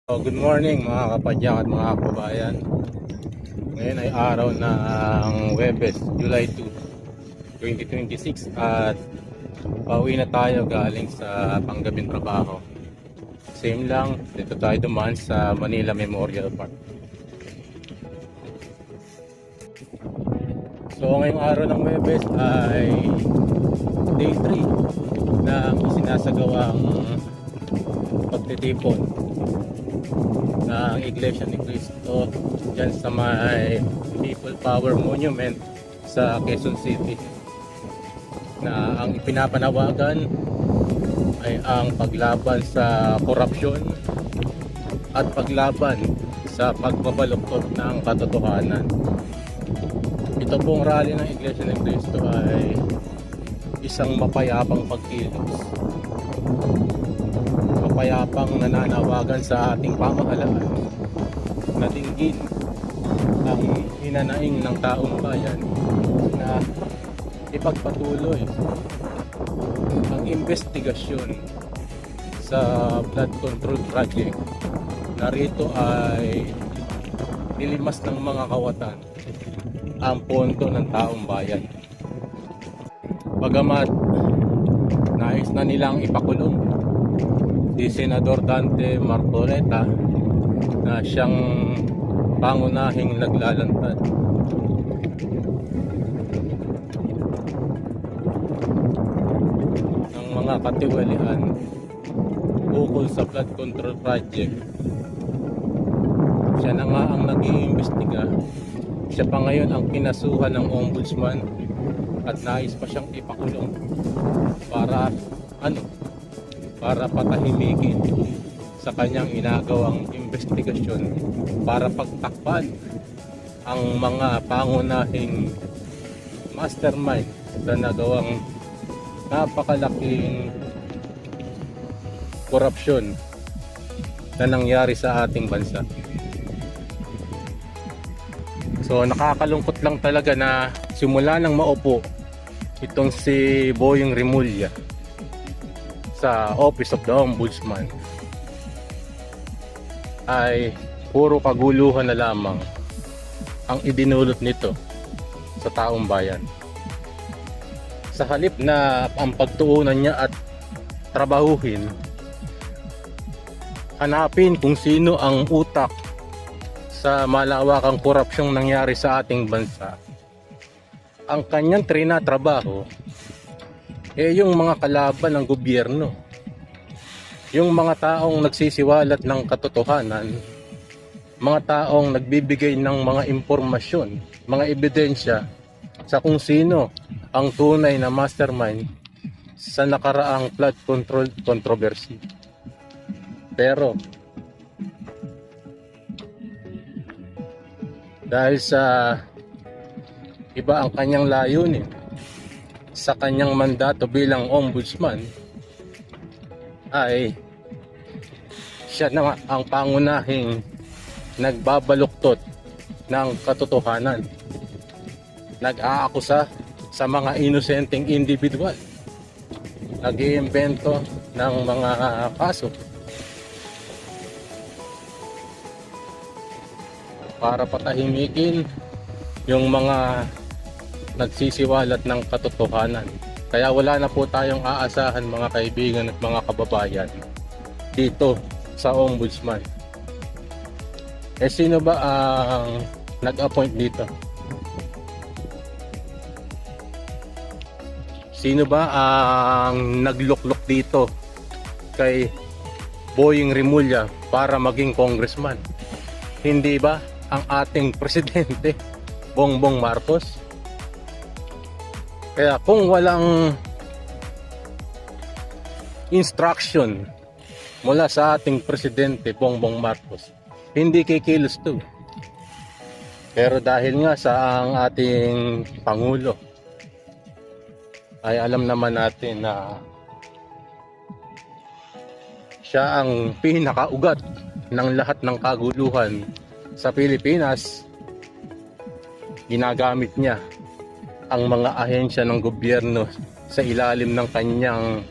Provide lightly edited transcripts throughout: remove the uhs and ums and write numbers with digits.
Good morning mga kapadyak at mga kababayan. Ngayon ay araw ng Huwebes, July 2, 2026 at pauwi na tayo galing sa panggabing trabaho. Same lang, dito tayo dumaan sa Manila Memorial Park. So ngayong araw ng Huwebes ay day 3 na isinasagawang pagtitipon ng Iglesia ni Cristo dyan sa may People Power Monument sa Quezon City, na ang ipinapanawagan ay ang paglaban sa korupsyon at paglaban sa pagbabaluktot ng katotohanan. Ito pong rally ng Iglesia ni Cristo ay isang mapayapang pagkilos, mapayapang nananawagan sa ating pamahalaan na dinggin ang hinanaing ng taong bayan na ipagpatuloy ang investigasyon sa flood control project na rito ay nilimas ng mga kawatan ang pondo ng taong bayan. Bagamat nais na nilang ipakulong si Senador Dante Marcoleta na siyang pangunahing naglalantad ng mga katiwalian ukol sa flood control project. Siya na nga ang nag-iimbestiga. Siya pa ngayon ang kinasuhan ng ombudsman at nais pa siyang ipakulong para patahimikin sa kanyang inagawang investigasyon para pagtakpan ang mga pangunahing mastermind na nagawang napakalaking korupsyon na nangyari sa ating bansa. So nakakalungkot lang talaga na simula nang maupo itong si Boying Rimulya sa Office of the Ombudsman ay puro kaguluhan na lamang ang idinulot nito sa taong bayan. Sa halip na ang pagtuunan niya at trabahuhin, hanapin kung sino ang utak sa malawakang korupsyong nangyari sa ating bansa, ang kanyang trinatrabaho yung mga kalaban ng gobyerno, yung mga taong nagsisiwalat ng katotohanan, mga taong nagbibigay ng mga impormasyon, mga ebidensya sa kung sino ang tunay na mastermind sa nakaraang flood control controversy. Pero dahil sa iba ang kanyang layunin sa kanyang mandato bilang ombudsman, ay siya na ang pangunahing nagbabaluktot ng katotohanan, nag-aakusa sa mga inosenteng individual, nag-iimbento ng mga kaso para patahimikin yung mga nagsisiwalat ng katotohanan. Kaya wala na po tayong aasahan, mga kaibigan at mga kababayan, dito sa ombudsman. Sino ba ang nag-appoint dito? Sino ba ang nagluklok dito kay Boying Rimulya para maging congressman? Hindi ba ang ating presidente Bongbong Marcos? Kaya kung walang instruction mula sa ating presidente Bongbong Marcos, hindi kikilos to. Pero dahil nga sa ang ating Pangulo ay alam naman natin na siya ang pinakaugat ng lahat ng kaguluhan sa Pilipinas, ginagamit niya ang mga ahensya ng gobyerno sa ilalim ng kanyang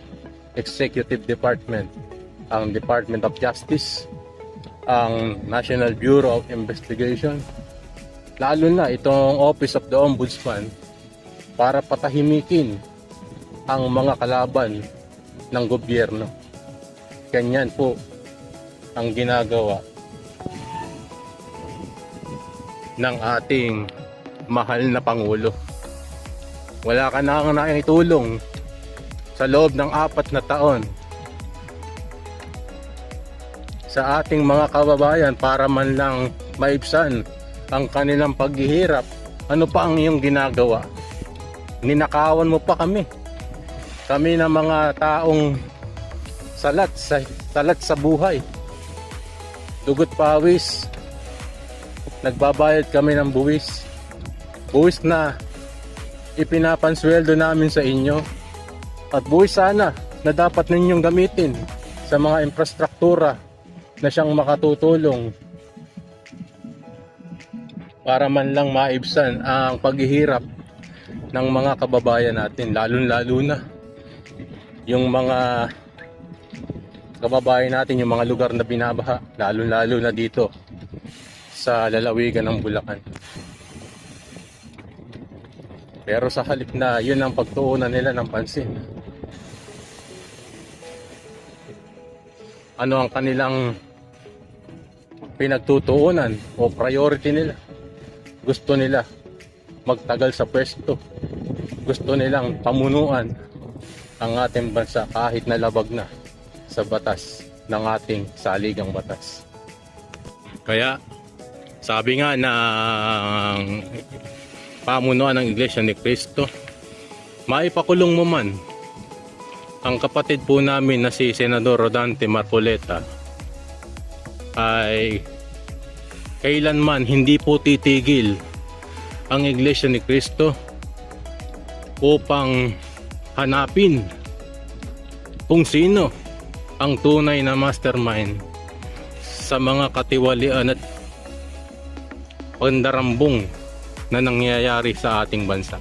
executive department, ang Department of Justice ang National Bureau of Investigation, lalo na itong Office of the Ombudsman, para patahimikin ang mga kalaban ng gobyerno. Ganyan po ang ginagawa ng ating mahal na Pangulo. Wala ka na naitulong sa loob ng 4 na taon sa ating mga kababayan para man lang maibsan ang kanilang paghihirap. Ano pa ang iyong ginagawa? Ninakawan mo pa kami. Kami na mga taong salat sa buhay. Dugot pawis. Nagbabayad kami ng buwis. Buwis na ipinapansweldo namin sa inyo. At buwis sana na dapat ninyong gamitin sa mga infrastruktura na siyang makatutulong para man lang maibsan ang paghihirap ng mga kababayan natin, lalo na yung mga kababayan natin, yung mga lugar na binabaha, lalo na dito sa lalawigan ng Bulacan. Pero sa halip na yun ang pagtuunan nila ng pansin, ano ang kanilang pinagtutuunan o priority nila? Gusto nila magtagal sa pwesto. Gusto nilang pamunuan ang ating bansa kahit na labag na sa batas ng ating saligang batas. Kaya sabi nga ng pamunuan ng Iglesia ni Cristo, maipakulong mo man ang kapatid po namin na si Senador Rodante Marcoleta, ay kailanman hindi po titigil ang Iglesia ni Cristo upang hanapin kung sino ang tunay na mastermind sa mga katiwalian at pandarambong na nangyayari sa ating bansa.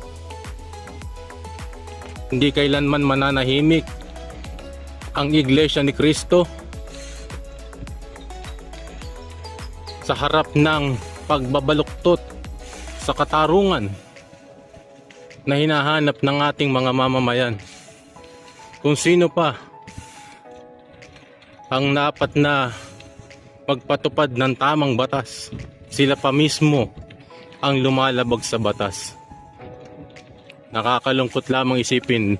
Hindi kailanman mananahimik ang Iglesia ni Cristo sa harap ng pagbabaluktot sa katarungan na hinahanap ng ating mga mamamayan. Kung sino pa ang dapat na magpatupad ng tamang batas, sila pa mismo ang lumalabag sa batas. Nakakalungkot lamang isipin,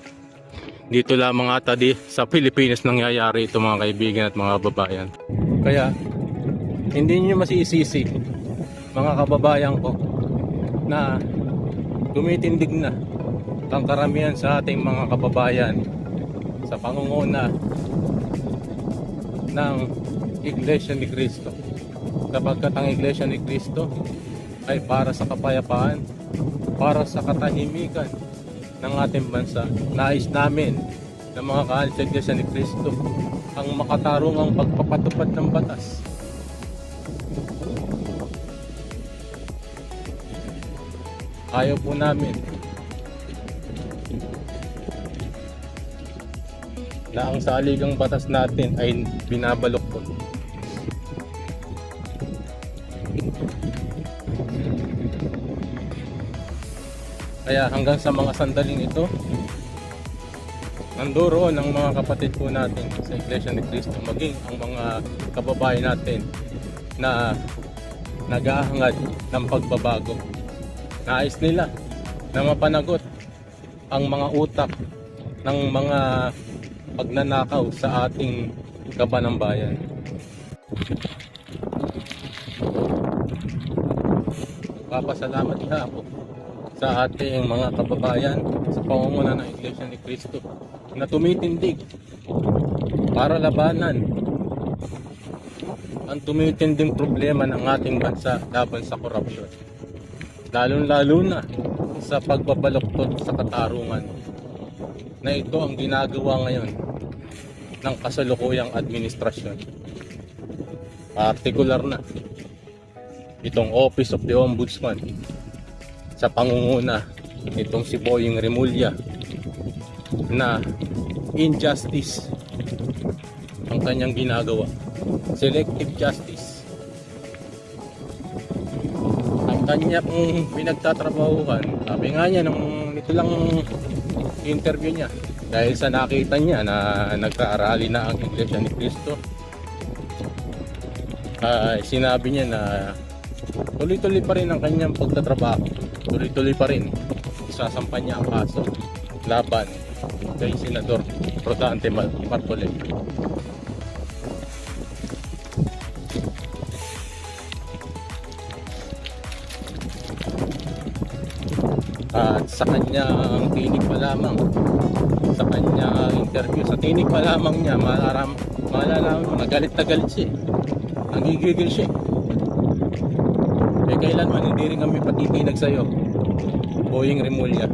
dito lamang ata sa Pilipinas nangyayari ito, mga kaibigan at mga babayan. Kaya hindi niyo masisisi, mga kababayan ko, na tumitindig na ang karamihan sa ating mga kababayan sa pangunguna ng Iglesia ni Cristo, sapagkat ang Iglesia ni Cristo ay para sa kapayapaan, para sa katahimikan ng ating bansa. Nais namin ng mga kahal sa Iglesia ni Cristo ang makatarungang pagpapatupad ng batas. Ayaw po namin na ang saligang batas natin ay binabaluktot. Kaya hanggang sa mga sandaling ito, nandoroon ang mga kapatid po natin sa Iglesia ni Cristo, maging ang mga kababayan natin na naghahangad ng pagbabago. Nais nila na mapanagot ang mga utak ng mga pagnanakaw sa ating kabanang bayan. Papasalamat na ako sa ating mga kababayan sa pangunguna ng Iglesia ni Cristo na tumitindig para labanan ang tumitinding problema ng ating bansa laban sa korupsyon. Lalo na sa pagbabaluktot sa katarungan na ito ang ginagawa ngayon ng kasalukuyang administrasyon. Partikular na itong Office of the Ombudsman sa pangunguna itong si Boying Remulla, na injustice ang kanyang ginagawa. Selective justice kanya pong pinagtatrabahuhan. Sabi nga niya nung ito lang interview niya, dahil sa nakita niya na nagka-rally na ang Iglesia ni Cristo, sinabi niya na tuloy-tuloy pa rin ang kanyang pagtatrabaho, tuloy-tuloy pa rin isasampan niya ang kaso laban kay Senador Rodante Marcoleta. At sa kanyang tinig pa lamang, sa kanyang interview, sa tinig pa lamang niya, malalaman mo, nagalit na galit siya, nagigigil siya. Kailanman hindi rin kami patitinag sa'yo, Boying Remulla.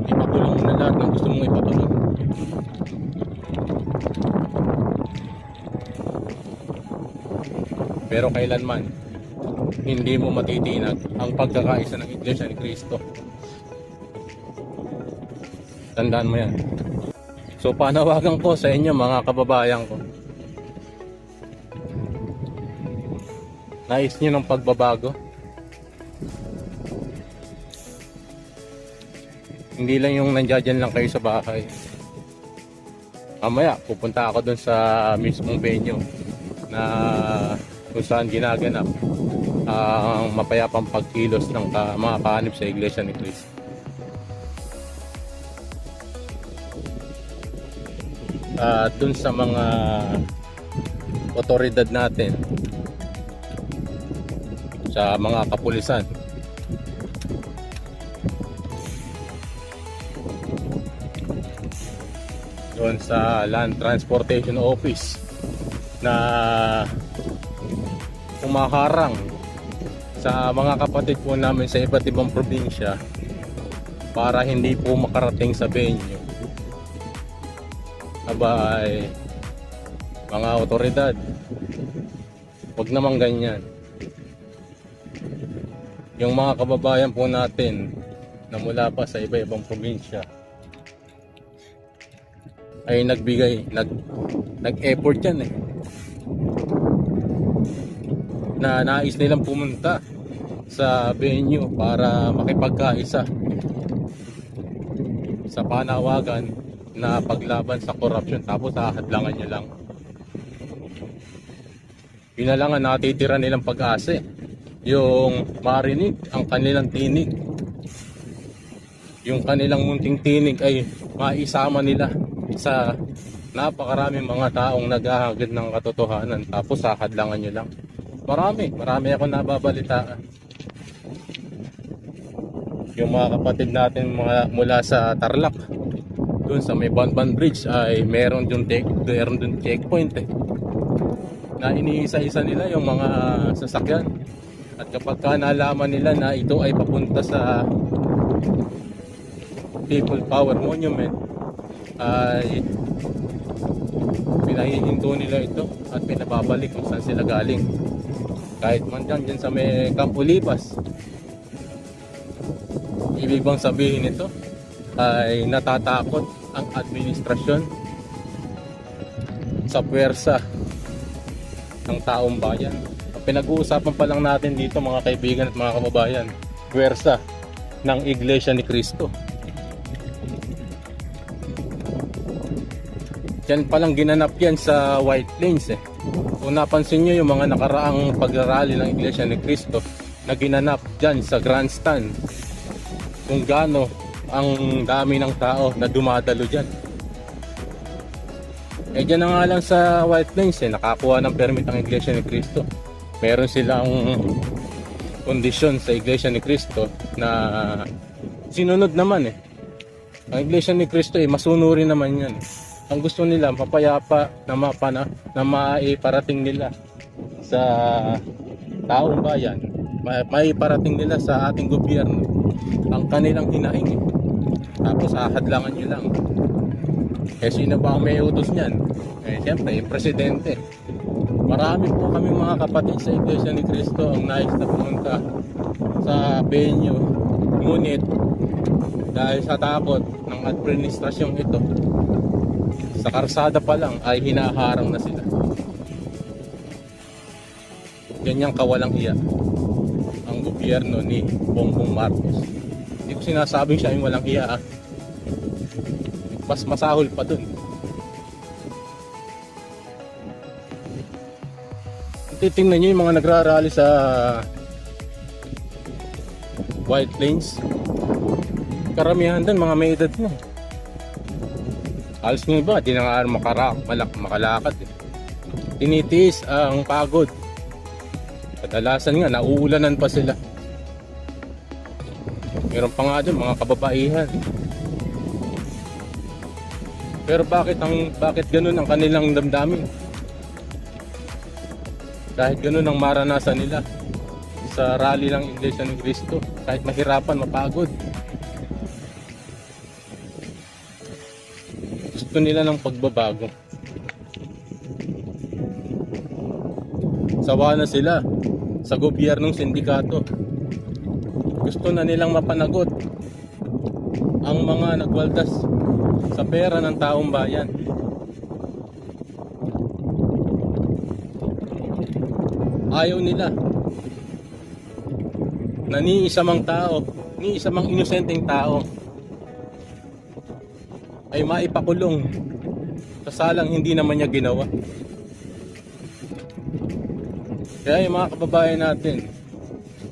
Ipatulong mo na lahat ng gusto mong ipatulong. Pero kailanman hindi mo matitinag ang pagkakaisa ng Iglesia ni Cristo. Tandaan mo yan. So panawagan ko sa inyo mga kababayan ko, nais nyo ng pagbabago, hindi lang yung nandiyan lang kayo sa bahay. Mamaya pupunta ako dun sa mismong venue na kung saan ginaganap ang mapayapang pagkilos ng mga kaanib sa Iglesia ni Cristo. Dun sa mga otoridad natin, sa mga kapulisan, doon sa Land Transportation Office na umaharang sa mga kapatid po namin sa iba't ibang probinsya para hindi po makarating sa venue. Abay, mga otoridad, huwag namang ganyan. Yung mga kababayan po natin na mula pa sa iba-ibang probinsya ay nag-effort yan na nais nilang pumunta sa venue para makipagkaisa sa panawagan na paglaban sa korupsyon, tapos hahadlangan nyo lang. Yun na lang ang natitira nilang pag-asa, yung marinig ang kanilang tinig, yung kanilang munting tinig ay maisama nila sa napakaraming mga taong naghahagad ng katotohanan, tapos hahadlangan nyo lang. Marami ako nababalitaan. Yung mga kapatid natin mula sa Tarlac, doon sa may Banban Bridge, ay meron dun checkpoint na iniisa-isa nila yung mga sasakyan. At kapag nalaman nila na ito ay papunta sa People Power Monument, ay pinahihinto nila ito at pinababalik kung saan sila galing. Kahit man dyan sa may Camp Olivas. Ibig bang sabihin ito ay natatakot ang administrasyon sa puwersa ng taong bayan. Ang pinag-uusapan pa lang natin dito mga kaibigan at mga kababayan, puwersa ng Iglesia ni Cristo. Yan palang ginanap yan sa White Plains Kung napansin nyo yung mga nakaraang pagrarally ng Iglesia ni Cristo na ginanap dyan sa grandstand, kung gaano ang dami ng tao na dumadalo dyan. Dyan na nga lang sa White Plains nakakuha ng permit ang Iglesia ni Cristo. Meron silang kondisyon sa Iglesia ni Cristo na sinunod naman Ang Iglesia ni Cristo masunurin naman yan. Ang gusto nila mapayapa na maiparating nila sa taong bayan, maiparating nila sa ating gobyerno ang kanilang hinahingi. Tapos hahadlangan nyo lang. Sino ba ang may utos niyan? Siyempre, yung presidente. Marami po kami mga kapatid sa Iglesia ni Cristo ang nais na pumunta sa venue. Ngunit dahil sa takot ng administrasyong ito, sa karsada pa lang ay hinaharang na sila. Ganyang kawalang hiya ang gobyerno ni Bongbong Marcos. Hindi ko sinasabing siya yung walang hiya, ah. Mas masahol pa dun. Titingnan nyo yung mga nagrarally sa White Plains. Karamihan dun mga may edad na. Halos ng iba, di na nga makalakad eh. Tinitiis ang pagod. Kadalasan nga, nauulanan pa sila. Meron pa nga dun, mga kababaihan. Pero bakit ganun ang kanilang damdamin? Dahil ganun ang maranasan nila sa rally ng Iglesia ni Cristo. Kahit mahirapan, mapagod. Gusto nila ng pagbabago. Sawa na sila sa gobyernong sindikato. Gusto na nilang mapanagot ang mga nagwaldas sa pera ng taong bayan. Ayaw nila na ni isa mang inosenteng tao ay maipakulong sa salang hindi naman niya ginawa. Kaya yung mga kababayan natin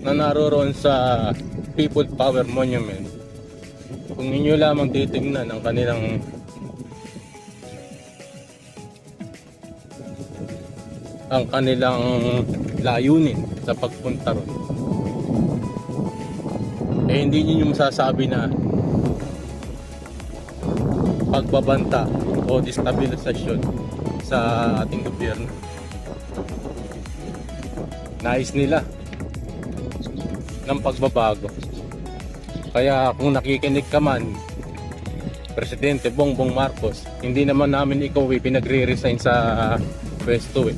na naroroon sa People Power Monument, kung inyo lamang titignan ang kanilang layunin sa pagpunta ron, eh hindi niyo masasabi na pagbabanta o destabilisasyon sa ating gobyerno. Nais nila ng pagbabago. Kaya kung nakikinig ka man, Presidente Bongbong Marcos, hindi naman namin ikaw pinagre-resign sa pwesto eh.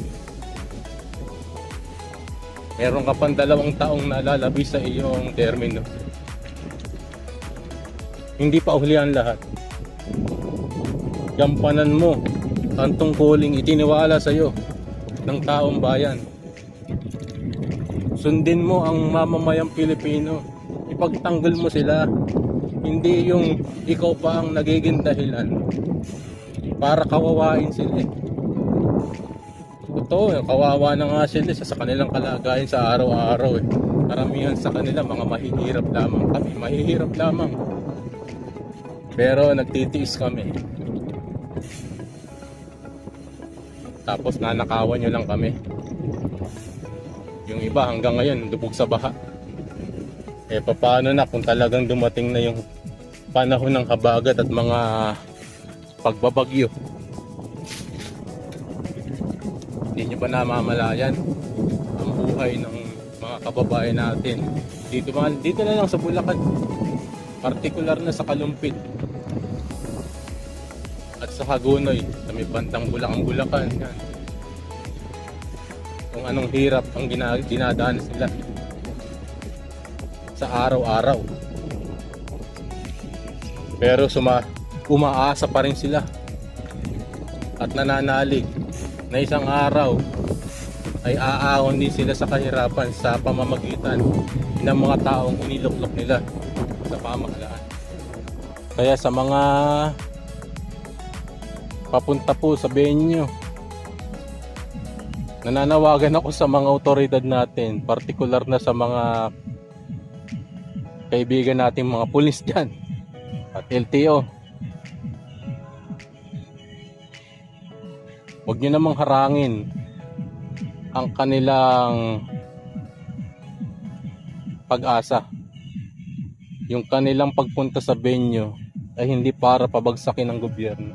Meron ka pang 2 taong nalalabi sa iyong termino. Hindi pa ulian lahat. Gampanan mo ang tungkuling itiniwala sa iyo ng taong bayan. Sundin mo ang mamamayang Pilipino. Ipagtanggol mo sila. Hindi yung ikaw pa ang nagiging dahilan para kawawain sila. Totoo, kawawa na nga sila sa kanilang kalagayan sa araw-araw eh. Karamihan sa kanila mga mahihirap lamang. Kami mahihirap lamang. Pero nagtitiis kami. Tapos nanakawan nyo lang kami. Yung iba hanggang ngayon lubog sa baha. Eh paano na kung talagang dumating na yung panahon ng habagat at mga pagbabagyo? Hindi nyo ba namamalayan ang buhay ng mga kababayan natin dito na lang sa Bulacan, partikular na sa Kalumpit at sa Hagonoy, sa may bandang Bulacan yan. Kung anong hirap ang dinadaanan sila sa araw-araw. Pero umaasa pa rin sila at nananalig na isang araw ay aahon din sila sa kahirapan sa pamamagitan ng mga taong iniluklok nila sa pamahalaan. Kaya sa mga papunta po sa venue, nananawagan ako sa mga otoridad natin, partikular na sa mga kaibigan natin mga pulis dyan at LTO. Huwag nyo namang harangin ang kanilang pag-asa. Yung kanilang pagpunta sa venue ay hindi para pabagsakin ng gobyerno,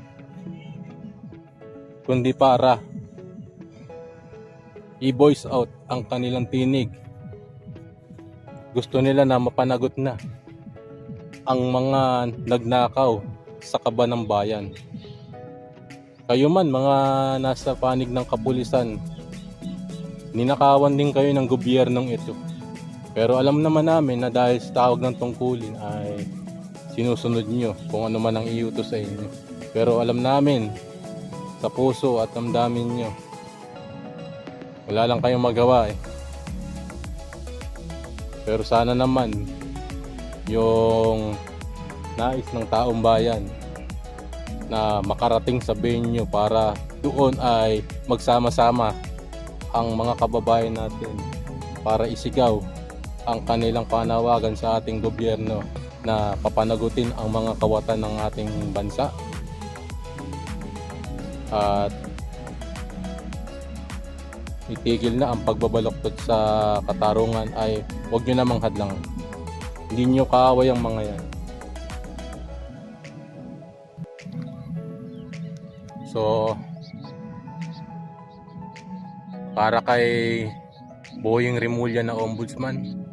kundi para i-voice out ang kanilang tinig. Gusto nila na mapanagot na ang mga nagnakaw sa kaba ng bayan. Kayo man mga nasa panig ng kapulisan, ninakawan din kayo ng gobyernong ito. Pero alam naman namin na dahil sa tawag ng tungkulin ay sinusunod nyo kung ano man ang iutos sa inyo. Pero alam namin sa puso at damdamin nyo, wala lang kayong magawa eh. Pero sana naman yung nais ng taong bayan na makarating sa venue para doon ay magsama-sama ang mga kababayan natin para isigaw ang kanilang panawagan sa ating gobyerno na papanagutin ang mga kawatan ng ating bansa. At itigil na ang pagbabaloktot sa katarungan, ay huwag nyo namang hadlangan. Hindi nyo kaaway ang mga yan. So, para kay Boying Rimulya na ombudsman,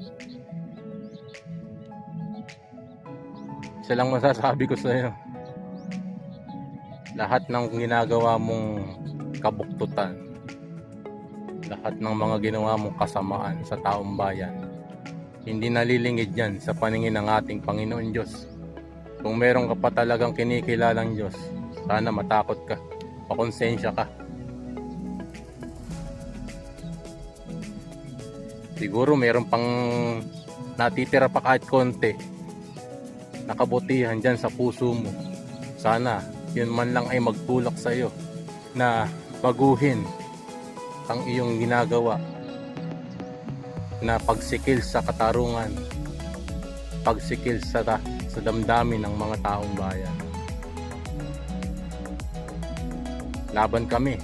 isa lang masasabi ko sa iyo: lahat ng ginagawa mong kabuktutan, lahat ng mga ginawa mong kasamaan sa taong bayan, hindi nalilingid yan sa paningin ng ating Panginoon Diyos. Kung meron ka pa talagang kinikilalang Diyos, sana matakot ka, makonsensya ka. Siguro meron pang natitira pa kahit konti na kabutihan dyan sa puso mo. Sana yun man lang ay magtulak sa iyo na baguhin ang iyong ginagawa na pagsikil sa katarungan, pagsikil sa damdamin ng mga taong bayan. Laban kami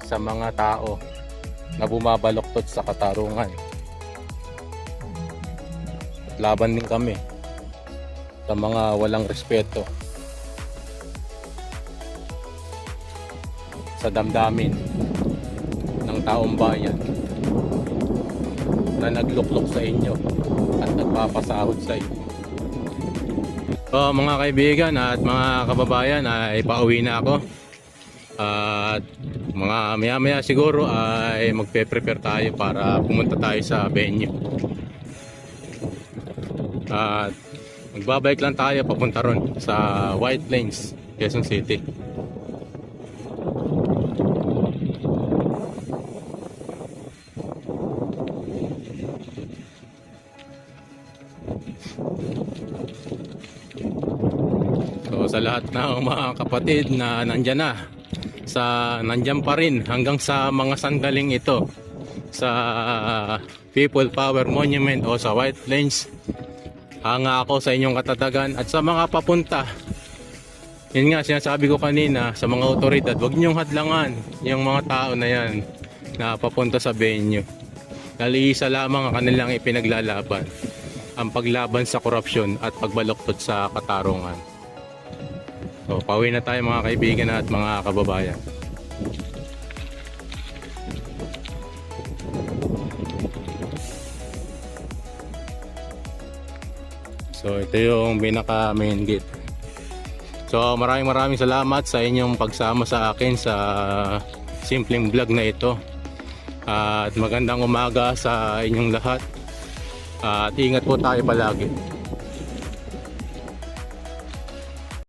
sa mga tao na bumabaloktot sa katarungan. At laban din kami sa mga walang respeto sa damdamin ng taong bayan na nagluklok sa inyo at nagpapasahod sa inyo. So mga kaibigan at mga kababayan, ay pauwi na ako. At mga maya-maya siguro ay magpe-prepare tayo para pumunta tayo sa venue. At magbabike lang tayo papunta ron sa White Plains, Quezon City. So sa lahat ng mga kapatid na nandyan na, nandyan pa rin hanggang sa mga sandaling ito sa People Power Monument o sa White Plains, hanga ako sa inyong katatagan. At sa mga papunta, yun nga sinasabi ko kanina sa mga otoridad, huwag niyong hadlangan yung mga tao na yan na papunta sa venue. Dahil isa lamang ang kanilang ipinaglalaban, ang paglaban sa korupsyon at pagbaloktot sa katarungan. So, pauwi na tayo mga kaibigan at mga kababayan. So, ito yung pinaka main gate. So, maraming salamat sa inyong pagsama sa akin sa simpleng vlog na ito. At magandang umaga sa inyong lahat. At ingat po tayo palagi.